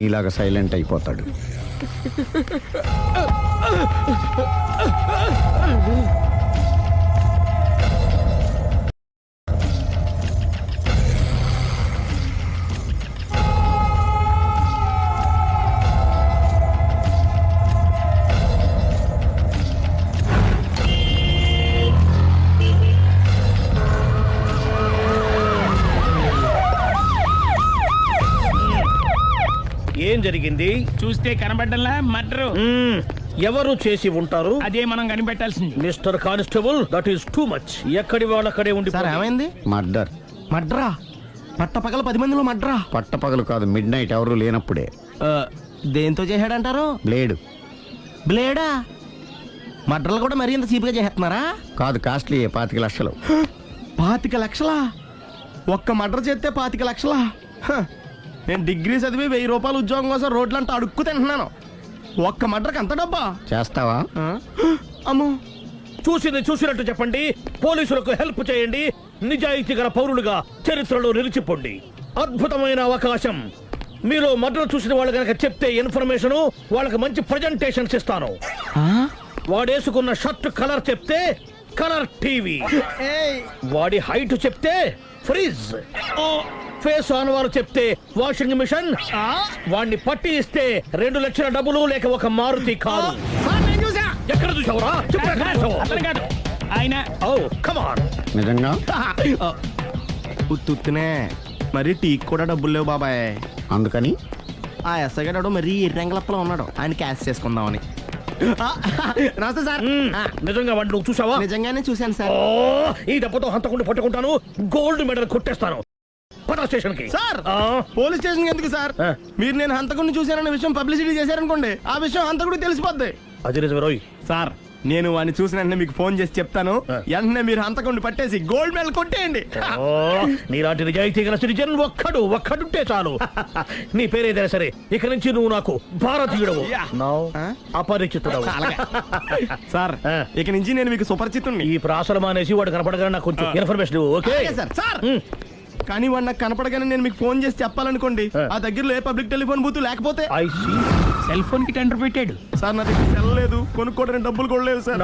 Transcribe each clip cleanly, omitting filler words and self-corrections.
ఇలాగ సైలెంట్ అయిపోతాడు. ఏం జరిగింది? చూస్తే కనబడ్డంలా మర్డరు. ఎవరు చేసి ఉంటారు? అదే మనం కనిపెట్టాల్సింది. Mister constable, that is too much. ఎక్కడి వాళ్ళక్కడే ఉండి. సార్ ఏమైంది? మర్డర్. మడ్రా పట్టపగల 10 మందిలో మడ్రా. పట్టపగలు కాదు, మిడ్ నైట్ ఎవరు లేనప్పుడే. దేంతో చేశాడంటారు? బ్లేడ్. బ్లేడా? మడ్రలు కూడా మరీ ఇంత చీప్గా చేస్తున్నారా? కాదు, కాస్ట్లీ 25 లక్షలు. 25 లక్షలా? ఒక్క మడ్ర చేస్తే 25 లక్షలా? నేను డిగ్రీ చదివి 1000 రూపాయలు ఉద్యోగం కోసం రోడ్లంతా అడుక్కు తింటున్నాను. ఒక్క మడ్రకు అంత డబ్బా? చేస్తావా? అమ్మో. చూసింది చూసినట్టు చెప్పండి. పోలీసులకు హెల్ప్ చేయండి. నిజాయితీ గల పౌరులుగా చరిత్రలో నిలిచిపోండి. అద్భుతమైన అవకాశం. మీరు మర్డర్ చూసిన వాళ్ళు కనుక చెప్తే ఇన్ఫర్మేషన్, వాళ్ళకి మంచి ప్రజెంటేషన్స్ ఇస్తాను. వాడేసుకున్న షర్ట్ కలర్ చెప్తే కలర్ టీవీ, వాడి హైట్ చెప్తే ఫ్రిజ్, ఫేస్ ఆన్ వారు చెప్తే వాషింగ్ మిషన్, వాడిని పట్టి ఇస్తే 2 లక్షల డబ్బులు లేక ఒక మారుతి కారు. ఎక్కడ చూసావురా? అతను కాదు ఆయన. Oh come on. నిజంగా? ఉత్తునే మరి టీకి కూడా డబ్బులు లేవు బాబాయ్. అందుకని ఆ ఎస్ఐ గారు మరీ ఎర్రంగలప్పలో ఉన్నాడు, ఆయన క్యాష్ చేసుకుందామని. నమస్తే సార్. నిజంగా వాడిని నువ్వు చూసావా? నిజంగానే చూశాను సార్. ఈ డబ్బుతో హంతకుండా పట్టుకుంటాను, గోల్డ్ మెడల్ కొట్టేస్తాను. పద స్టేషన్ కి. సార్, పోలీస్ స్టేషన్ ఎందుకు సార్? మీరు నేను హంతకుడిని చూశానన్న విషయం పబ్లిసిటీ చేశారనుకోండి, ఆ విషయం హంతకుడికి తెలిసిపోద్ది. అది నిజమే రోయ్. సార్, నేను వాడిని చూసిన వెంటనే మీకు ఫోన్ చేసి చెప్తాను. వెంటనే మీరు హంతకుడిని పట్టేసి గోల్డ్ మెడల్ కొట్టేయండి. నీలాంటి నిజాయితీ గల సిటిజన్ ఒక్కడుంటే చాలు. నీ పేరేదైనా సరే, ఇక నుంచి నువ్వు నాకు భారతీయుడవు, అపరిచితుడవు. సార్, ఇక నుంచి నేను మీకు సుపరిచితుడిని. ఈ ప్రాసలు మానేసి వాడు కనపడగానే నాకు కొంచెం ఇన్ఫర్మేషన్. Okay sir. సార్, కానీ వాడు నాకు కనపడగానే నేను మీకు ఫోన్ చేసి చెప్పాలనుకోండి, ఆ దగ్గరలో ఏ పబ్లిక్ టెలిఫోన్ బూత్ లేకపోతే. సెల్ ఫోన్ కి టెండర్ పెట్టాడు సార్. నా దగ్గర సెల్ లేదు, కొనుక్కోవడానికి డబ్బులు కూడా లేవు సార్.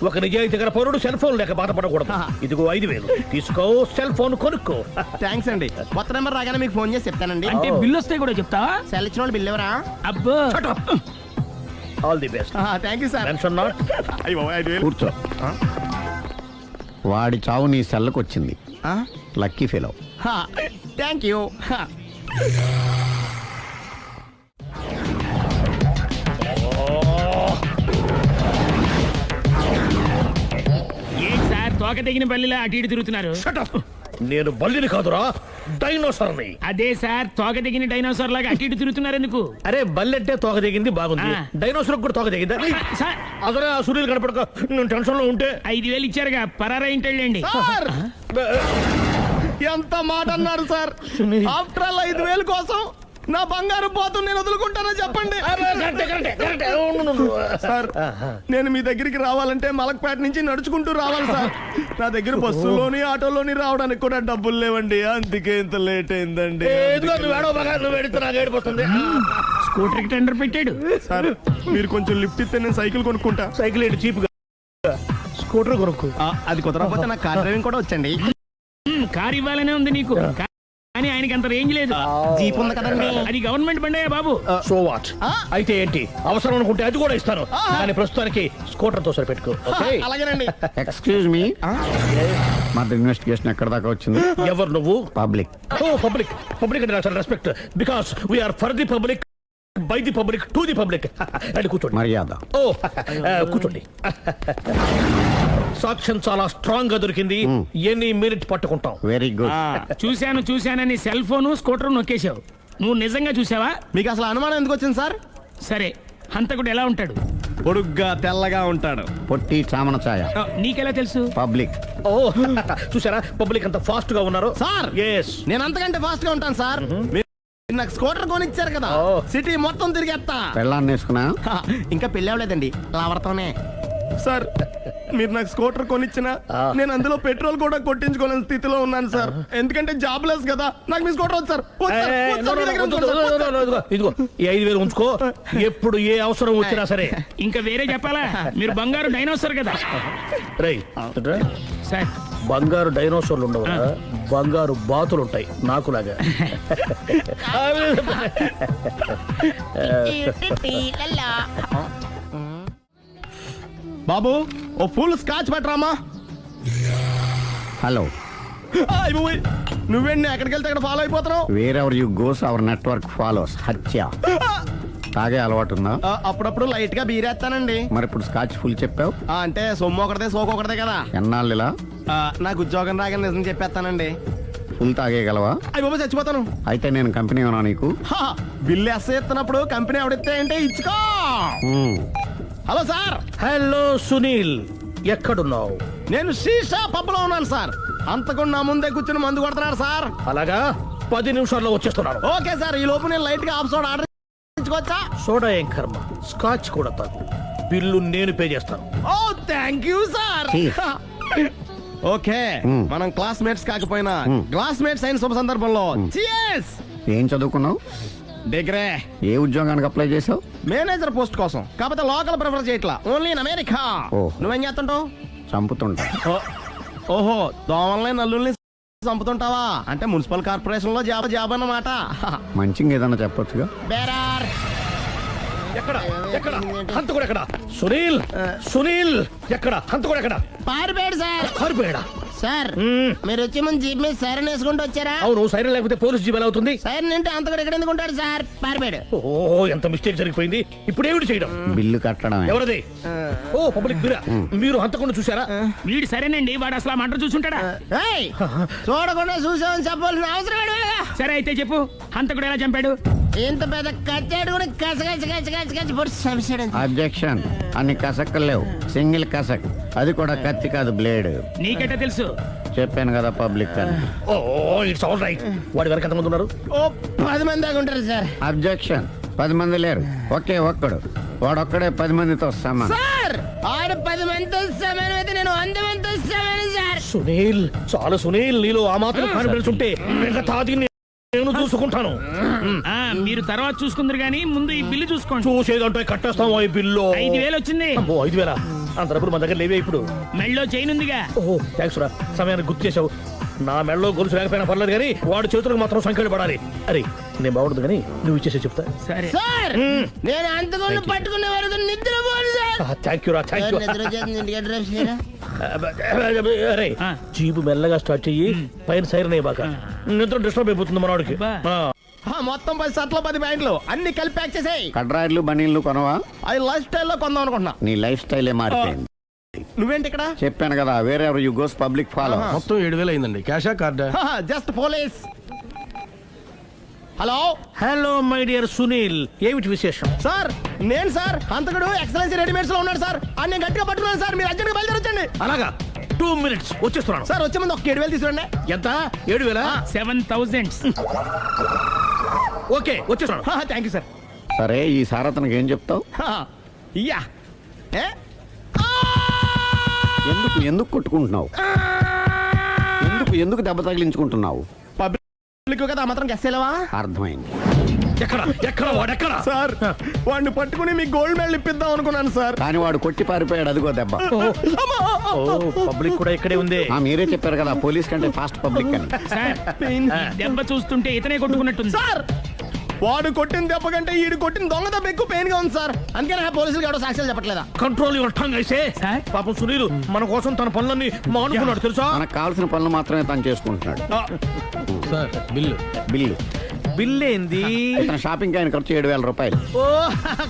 ఒక నిజాయితీ గల పౌరుడు సెల్ ఫోన్ లేక బాధపడకూడదు. ఇదిగో 5000 తీసుకో, సెల్ ఫోన్ కొనుక్కో. థ్యాంక్స్ అండి. కొత్త నెంబర్ రాగానే మీకు ఫోన్ చేసి చెప్తానండి. అంటే బిల్లు వస్తే కూడా చెప్తావా? సెల్ ఇచ్చిన వాళ్ళు బిల్ ఎవరా? అబ్బో. All the best. Thank you sir. Mention not. కూర్చో. వాడి చావు నీ సెల్లకు వచ్చింది. Lucky fellow. Thank you. ఏం సార్, తోక తెగిన బల్లిలా అటు ఇటు తిరుగుతున్నారు? నేను బల్లిని కాదురా, డైనోసార్ని. అదే సార్, తోక తెగిన డైనోసార్ లాగా అటు ఇటు తిరుగుతున్నారు ఎందుకు? అరే, బల్లెట్టే తోక దిగింది బాగుంది, డైనోసార్ కూడా తోక దిగిందా? సార్, అదరే ఆ సూర్యులు కనపడక నేను టెన్షన్ లో ఉంటే. 5000 ఇచ్చారుగా, పరారా ఇంటండి. ఎంత మాట అన్నారు సార్? ఆఫ్టర్ ఆల్ 5000 కోసం నా బంగారు పోతు నేను వదులుకుంటానో చెప్పండి సార్. నేను మీ దగ్గరికి రావాలంటే మలక్పేట నుంచి నడుచుకుంటూ రావాలి సార్. నా దగ్గర బస్సులోని ఆటోలోని రావడానికి కూడా డబ్బులు లేవండి, అందుకే ఇంత లేట్ అయిందండి. స్కూటర్ కి టెండర్ పెట్టాడు సార్. మీరు కొంచెం లిఫ్ట్ ఇస్తే నేను సైకిల్ కొనుక్కుంటా. సైకిల్ ఏంటి చీప్ గా? స్కూటర్ కొనుక్కో. అది కుదరకపోతే నాకు కార్ డ్రైవింగ్ కూడా వచ్చండి. కార్ ఇవ్వాలనే ఉంది నీకు, కానీ ఆయనకి అంత రేంజ్ లేదు. జీప్ ఉంది కదండి, అది గవర్నమెంట్ బండే బాబు. So what? అయితే ఏంటి, అవసరం అనుకుంటే అది కూడా ఇస్తాను, కానీ ప్రస్తుతానికి స్కూటర్ తో సరిపెట్టుకో. అలాగేనండి. ఎక్స్క్యూజ్ మీ, మర్డర్ ఇన్వెస్టిగేషన్ ఎక్కడ దాకా వచ్చింది? ఎవరు నువ్వు? పబ్లిక్. పబ్లిక్. పబ్లిక్ అంటే నాకు respect, because we are for the public, by the public, to the public. అంటే కూర్చోండి. మర్యాద. కూర్చోండి. సాక్ష్యం చాలా స్ట్రాంగ్ గా దొరికింది, ఎన్ని మినిట్ పట్టుకుంటాం. Very good. చూశానని సెల్ ఫోను స్కూటర్ నొక్కేశావు. నువ్వు నిజంగా చూసావా? మీకు అసలు అనుమానం ఎందుకు వచ్చింది సార్? సరే, హంతకుడు ఎలా ఉంటాడు? పొడుగ్గా తెల్లగా ఉంటాడు. పొట్టి చామన ఛాయ. నీకెలా తెలుసు? పబ్లిక్. చూసారా పబ్లిక్ అంత ఫాస్ట్ గా ఉన్నారు సార్. నేను అంతకంటే ఫాస్ట్ గా ఉంటాను సార్. నాకు స్కూటర్ కొనిచ్చారు కదా, సిటీ మొత్తం తిరిగేస్తా. పెళ్ళాన్ని వేసుకున్నా? ఇంకా పెళ్ళి అవ్వలేదండి, లావర్తోనే. సార్, మీరు నాకు స్కూటర్ కొనిచ్చిన నేను అందులో పెట్రోల్ కూడా కొట్టించుకోలేని స్థితిలో ఉన్నాను సార్. ఎందుకంటే జాబ్ లెస్ కదా. నాకు మీ స్కూటర్ వద్దు సార్. వద్దు సార్. వద్దు సార్. మీ దగ్గర ఉంచుకోండి సార్. ఇదిగో ఈ 5,000 ఉంచుకో. ఎప్పుడు ఏ అవసరం వచ్చినా సరే. ఇంకా వేరే చెప్పాలా? మీరు బంగారు డైనోసార్ కదా రై సార్. బంగారు డైనోసార్లు ఉండవు, బంగారు బాతులు ఉంటాయి నాకులాగా. బాబు ఓ ఫుల్ స్కాచ్ పెట్టరామా. హలో, నువ్వేంటి ఎక్కడికి వెళ్తే అక్కడ ఫాలో అయిపోతున్నావు? Wherever you goes our network follows. హత్య. తాగే అలవాటు ఉందా? అప్పుడప్పుడు లైట్ గా బీరేస్తానండి. మరి ఇప్పుడు స్కాచ్ ఫుల్ చెప్పావు. అంటే సొమ్ము ఒకటిదే సోకు ఒకటిదే కదా. ఎన్నాళ్ళు ఇలా? నాకు ఉద్యోగం రాగానే నిజం చెప్పేస్తానండి. ఫుల్ తాగేయగలవా? అయ్యి బాబు చచ్చిపోతాను. అయితే నేను కంపెనీ ఉన్నా నీకు. బిల్లు ఎస్ ఎత్తినప్పుడు కంపెనీ ఎవడితే అంటే ఇచ్చుకో. Hello sir. హలో సునీల్, ఎక్కడున్నావు? నేను శీషా పబ్లో ఉన్నాను సార్. అంతకుండా నా ముందే కూర్చుని మందు కొడుతున్నాడు సార్. అలాగా, 10 నిమిషాల్లో వచ్చేస్తున్నాను. Okay sir. ఈ లోపు నేను లైట్ గా ఆఫ్ సోడా ఆర్డర్ ఇచ్చుకోవచ్చా? సోడా ఏం కర్మ, స్కాచ్ కూడా తాగు. బిల్లు నేను పే చేస్తాను. ఓ థ్యాంక్ యూ సార్. ఓకే, మనం క్లాస్మేట్స్ కాకపోయినా క్లాస్మేట్స్ అయిన శుభ సందర్భంలో cheers. ఏం చదువుకున్నావు? డిగ్రీ. ఏ ఉద్యోగానికి అప్లై చేసావు? మేనేజర్ పోస్ట్ కోసం. కాకపోతే లోకల్ ప్రిఫర్ చేయట్లా, ఓన్లీ ఇన్ అమెరికా. ఓ. నువ్వేం చేస్తుంటావు? చంపుతుంటా. ఓహో, దోమల్ని నల్లుల్ని చంపుతుంటావా? అంటే మున్సిపల్ కార్పొరేషన్ లో జాబ్ అన్నమాట. మంచిగా ఏదన్నా చెప్పొచ్చుగా. బేరార్. ఎక్కడ ఎక్కడ హంతకుడు ఎక్కడ? సునీల్, సునీల్ ఎక్కడ? హంతకుడు ఎక్కడ? పారిపోయాడు సార్. పారిపోయాడా? సార్ మీరు వచ్చే ముందు జీప్ మీద సైరన్ వేసుకుంటూ వచ్చారా? అవును, సైరన్ లేకపోతే పోలీస్ జీబ్ ఎలా అవుతుంది? సైరన్ అంటే అంత కూడా ఎక్కడ ఎందుకు ఉంటాడు సార్? పారిపోయాడు. ఓ, ఎంత మిస్టేక్ జరిగిపోయింది. ఇప్పుడు ఏమిటి చేయడం? బిల్లు కట్టడమే. ఎవరిది? ఓ, పబ్లిక్ బిరా. మీరు హంతకుండా చూసారా? వీడు సరేనండి, వాడు అసలు ఆ మంట చూసుంటాడా? ఏయ్, చూడకుండా చూసామని చెప్పాల్సిన అవసరం ఏంటి వీళ్ళగా? సరే అయితే చెప్పు, హంతకుడు ఎలా చంపాడు? ఇంత పెద్ద కచ్చాడు కూడా కచ్చ పొడి చంపేశాడు. అబ్జెక్షన్. అన్ని కసక్కలు లేవు, సింగిల్ కసక్. అది కూడా కత్తి కాదు, బ్లేడ్. నీకెట్టా తెలుసు? చెప్పాను కదా పబ్లిక్ అని. ఓ, ఇట్స్ ఆల్ రైట్. వాడి వరకు ఎంతమంది ఉన్నారు? ఓ 10 మంది దాకా ఉంటారు సార్. అబ్జెక్షన్. 10 మంది లేరు, ఒకే ఒక్కడు. వాడొక్కడే 10 మందితో సమానం. సార్ ఆడు 10 మందితో సమానం అయితే నేను 100 మందితో సమానం సార్. సునీల్, చాలు సునీల్, నీలో ఆ మాత్రం కాన్ఫిడెన్స్ ఉంటే మిగతాది నేను చూసుకుంటాను. ఆ, మీరు తర్వాత చూసుకుందరు గానీ ముందు ఈ బిల్లు చూసుకోండి. చూసేదంటే కట్టేస్తాము ఈ బిల్లు. 5,000 వచ్చింది. 5,000? అంత డబ్బులు మన దగ్గర లేవే ఇప్పుడు. మెళ్ళో చైన్ ఉందిగా. ఓహో, థ్యాంక్స్ రా, సమయానికి గుర్తు చేసావు. నా మెడలో గొలుసు లేకపోయినా పర్లేదు కానీ వాడి చేతులకు మాత్రం సంఖ్యలు పడాలి. అరే, నేను బాగుండదు కానీ నువ్వు ఇచ్చేసే చెప్తా. సరే సార్ నేను అంతకుండా పట్టుకునే వరకు నిద్రపోను సార్. థ్యాంక్ యూ రా, థ్యాంక్ యూ. నిద్ర వచ్చేస్తుంది, ఇంటికి డ్రైవ్ చేయరా? అరే, ఆ. జీబు మెల్లగా స్టార్ట్ చెయ్యి, పైన సైరన్ అయ్యాక నిద్ర డిస్టర్బ్ అయిపోతుంది మనవాడికి. బా. మొత్తం 10 షర్ట్లు 10 ప్యాంట్లు అన్ని కలిపి ప్యాక్ చేసేయ్. కడ్రాయిలు బనీళ్లు కొనవా? అవి లైఫ్ స్టైల్లో కొందాం అనుకుంటున్నా. నీ లైఫ్ స్టైలే మారిపోయింది. నువ్వేంటి ఇక్కడ? చెప్పాను కదా, వేరే ఎవరు యు గోస్ పబ్లిక్ ఫాలో. మొత్తం 7,000 అయిందండి. క్యాషా కార్డా? Just police. Hello hello my dear Sunil, ఏమిటి విశేషం? సార్, నేను సార్ హంతకుడు ఎక్సలెన్సీ రెడీమేడ్స్ లో ఉన్నాడు సార్. అని నేను గట్టిగా పట్టుకున్నాను సార్. మీరు అర్జెంట్ గా బయలుదేరొచ్చండి. అలాగా, 2 minutes వచ్చేస్తున్నాను. సార్ వచ్చే ముందు ఒక 7,000 తీసుకురండి. ఎంత? 7,000? 7,000. ఓకే, వచ్చేస్తున్నాను. Thank you sir. సరే, ఈ సారతనకి ఏం చెప్తావు? ఇయ్యా ఎందుకు ఎందుకు కొట్టుకుంటున్నావు? ఎందుకు దెబ్బ తగిలించుకుంటున్నావు? పబ్లిక్ కదా మాత్రం గెస్సేలేవా? అర్థమైంది. ఎక్కడ ఎక్కడ వాడెక్కడ? సార్ వాడిని పట్టుకుని మీ గోల్డ్ మెడల్ ఇప్పిద్దాం అనుకున్నాను సార్. కానీ వాడు కొట్టి పారిపోయాడు, అదిగో దెబ్బ. ఓ, పబ్లిక్ కూడా ఇక్కడే ఉంది. మీరే చెప్పారు కదా, పోలీస్ కంటే ఫాస్ట్ పబ్లిక్ అని. సార్, దెబ్బ చూస్తుంటే ఇతనే కొట్టుకున్నట్టుంది. సార్ వాడు కొట్టిన దెబ్బ కంటే ఈడు కొట్టిన దొంగ దెబ్బ ఎక్కువ పెయిన్ గా ఉంది సార్. అందుకని పోలీసులు ఎవడో సాక్ష్యాలు చెప్పట్లేదా? కంట్రోల్ యువర్ టంగ్ అయితే. సార్? పాపం సునీల్ మన కోసం తన పనులన్నీ మానుకున్నాడు తెలుసా? మనకు కావాల్సిన పనులు మాత్రమే తను చేసుకుంటున్నాడు. Sir bill. బిల్లు బిల్ ఏంది? ఇతను షాపింగ్ ఆయన ఖర్చు 7,000 రూపాయలు. ఓ,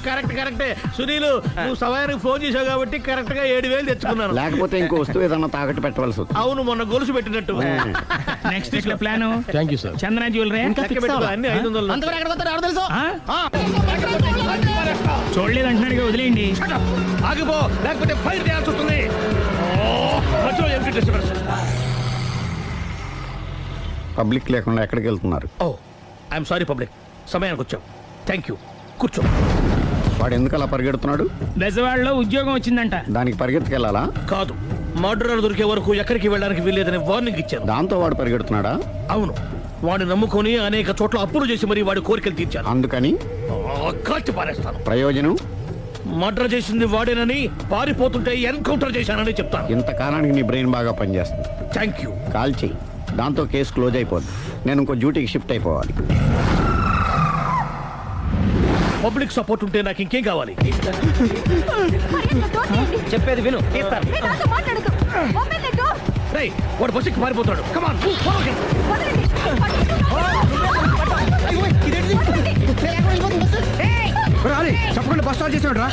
కరెక్టే సునీల్, నువ్వు సమయానికి ఫోన్ చేసావు కాబట్టి కరెక్ట్ గా 7,000 తెచ్చుకున్నాను. లేకపోతే ఇంకో వస్తువు ఏదన్నా తాకట్టు పెట్టవలసి వస్తుంది. అవును, మొన్న గొలుసు పెట్టినట్టు. నెక్స్ట్ ఇట్లా plan. Thank you sir. Chandana jewellery. లెక్క పెట్టుకో, అన్ని 500. అంతవరకు ఎక్కడ పోతారు ఎవరు తెలుసు? చూడలేదు అంటున్నాడుగా, వదిలేయండి. ఆగిపో, లేకపోతే ఫైర్ చేయాల్సి వస్తుంది. మధ్యలో ఎంపీ డిస్టర్బెన్స్. పబ్లిక్ లేకుండా ఎక్కడికి వెళ్తున్నారు? ఓ, ఐఎమ్ సారీ పబ్లిక్, సమయానికి వచ్చావు. థ్యాంక్ యూ, కూర్చో. వాడు ఎందుకు అలా పరిగెడుతున్నాడు? బెజవాడలో ఉద్యోగం వచ్చిందంట. దానికి పరిగెత్తుకెళ్ళాలా? కాదు, మర్డరర్ దొరికే వరకు ఎక్కడికి వెళ్ళడానికి వీల్లేదని వార్నింగ్ ఇచ్చాను. దాంతో వాడు పరిగెడుతున్నాడా? అవును, వాడిని నమ్ముకొని అనేక చోట్ల అప్పులు చేసి మరి వాడి కోరికలు తీర్చాను. అందుకని కాల్చి పారేస్తాను. ప్రయోజనం? మర్డర్ చేసింది వాడేనని, పారిపోతుంటే ఎన్కౌంటర్ చేశానని చెప్తాను. ఇంతకాలానికి నీ బ్రెయిన్ బాగా పనిచేస్తుంది. Thank you. కాల్ చెయ్యి, దాంతో కేసు క్లోజ్ అయిపోద్ది. నేను ఇంకో డ్యూటీకి షిఫ్ట్ అయిపోవాలి. పబ్లిక్ సపోర్ట్ ఉంటే నాకు ఇంకేం కావాలి? చెప్పేది విను, తీస్తాను. రేయ్, వాడు బస్సుకి పారిపోతాడు. కమాన్, చెప్పకుండా బస్ స్టార్ట్ చేసాడు రా.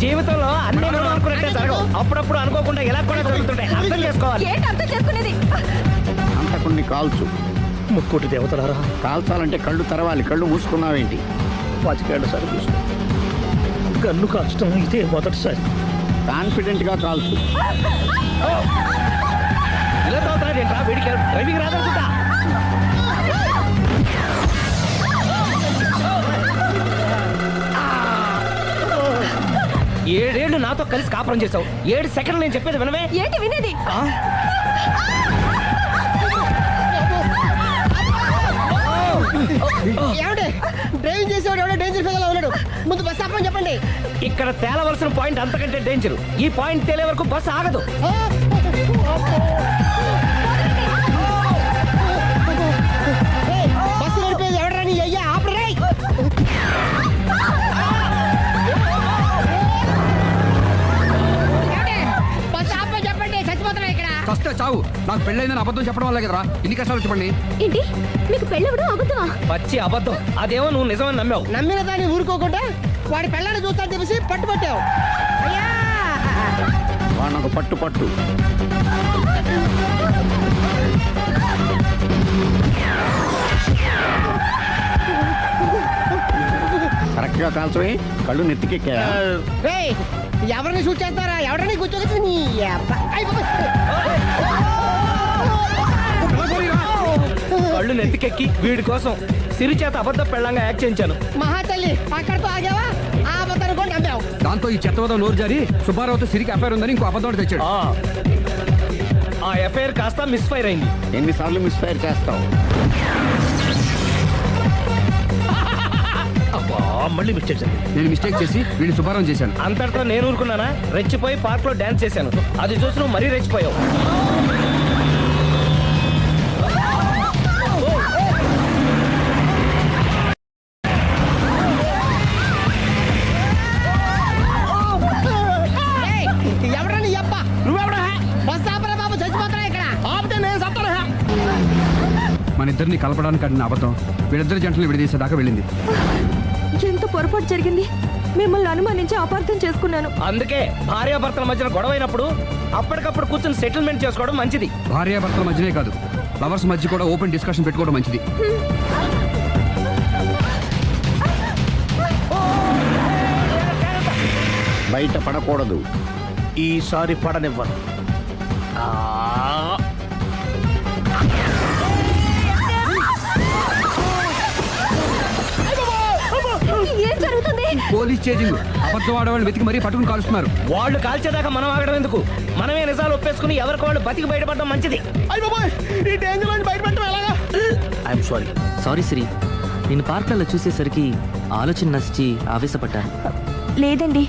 జీవితంలో అన్ని మనం అనుకున్నట్టే జరగవు. అప్పుడప్పుడు అనుకోకుండా ఇలా కూడా జరుగుతుంటాయి. అర్థం చేసుకోవాలి. అంతకుని కాల్చు. ముక్కోటి దేవతలారా, కాల్చాలంటే కళ్ళు తెరవాలి. కళ్ళు మూసుకున్నావేంటి? 25 ఏళ్ల సారి చూసిన గన్ను కాల్చడం ఇదే మొదటిసారి. కాన్ఫిడెంట్ గా కాల్చు. ఇలా తోతాడేంట్రా? వీడికి డ్రైవింగ్ రాదనుకుంటా. ఏడేళ్లు నాతో కలిసి కాపురం చేసావు. 7 సెకండ్లు నేను చెప్పేది వినవే. ఏంటి వినేది? ఏమండి, డ్రైవింగ్ చేసేవాడు ఎవడో డేంజర్ ఫీల్ ఉన్నాడు. ముందు బస్ ఆపమని చెప్పండి. ఇక్కడ తేలవలసిన పాయింట్ అంతకంటే డేంజర్. ఈ పాయింట్ తేలే వరకు బస్సు ఆగదు. బస్సు నడిపేది ఎవడరా నీ అయ్యా? ఆపరే. బస్ ఆపమని చెప్పండి, చచ్చిపోతున్నా ఇక్కడ. ఫస్ట్ చావు. నాకు పెళ్ళైందని అబద్ధం చెప్పడం వల్ల కదరా ఇన్ని కష్టాలు చెప్పండి. ఏంటి మీకు పెళ్ళవడం అబద్ధమా? పచ్చి అబద్ధం. అదేమో నువ్వు నిజమని నమ్మావు. నమ్మిన దాన్ని ఊరుకోకుండా వాడి పిల్లని చూస్తాను తెలిసి పట్టుబట్టావు. అయ్యా, వాడిని ఒక పట్టు పట్టు. కరెక్ట్ గా కాల్చవే. కళ్ళు నెత్తికెక్కా? రేయ్, ఎవరిని షూట్ చేస్తారా? ఎవరిని కూర్చోవచ్చు నీ అబ్బ. అయ్ బాబోయ్. కళ్ళు నెత్తికెక్కి వీడి కోసం సిరి చేత అబద్ధ పెళ్ళంగా యాక్ట్ చేయించాను. మహాతల్లి, అక్కడితో ఆగావా? ఆ అబద్ధాన్ని కూడా నమ్మావు. దాంతో ఈ చెత్తవద నోరు జారి సుబ్బారావుతో సిరికి అఫైర్ ఉందని ఇంకో అబద్ధం తెచ్చాడు. ఆ ఎఫ్ఐఆర్ కాస్త మిస్ఫైర్ అయింది. ఎన్నిసార్లు మిస్ఫైర్ చేస్తావు? అబ్బా, మళ్ళీ మిస్టేక్ జరిగింది. నేను మిస్టేక్ చేసి వీడిని సుబ్బారావు చేశాను. అంతటితో నేను ఊరుకున్నానా? రెచ్చిపోయి పార్క్ లో డాన్స్ చేశాను. అది చూసి నువ్వు మరీ రెచ్చిపోయావు. ఏయ్, ఎవరా నీ అబ్బ? నువ్వెవడా? బస్ ఆపరా బాబు, చచ్చిపోతారా ఇక్కడ. ఆపితే నేను చస్తాను. మన ఇద్దరిని కలపడానికి అడిగిన అబద్ధం వీళ్ళిద్దరి జంటలు విడదీసేదాకా వెళ్ళింది. ఎంత పొరపాటు జరిగింది. మిమ్మల్ని అనుమానించి అపార్థం చేసుకున్నాను. అందుకే భార్యాభర్తల మధ్యన గొడవైనప్పుడు అప్పటికప్పుడు కూర్చొని సెటిల్మెంట్ చేసుకోవడం మంచిది. భార్యాభర్తల మధ్యనే కాదు, లవర్స్ మధ్య కూడా ఓపెన్ డిస్కషన్ పెట్టుకోవడం మంచిది. బయట పడకూడదు. ఈసారి పడనివ్వను. ఏం జరుగుతుంది? Police chasing. అబద్ధం ఆడవాళ్ళు వెతికి మరీ పట్టుకుని కాలుస్తున్నారు. వాళ్ళు కాల్చేదాకా మనం ఆగడం ఎందుకు? మనమే నిజాలు ఒప్పేసుకుని ఎవరికి వాళ్ళు బతికి బయటపడడం మంచిది. అయ్య బాబోయ్, ఈ డేంజర్ నుంచి బయటపడటం ఎలాగా? I'm sorry. సారీ శ్రీ, నేను పార్కులలో చూసేసరికి ఆలోచన నచ్చి ఆవేశపడ్డాను. లేదండి,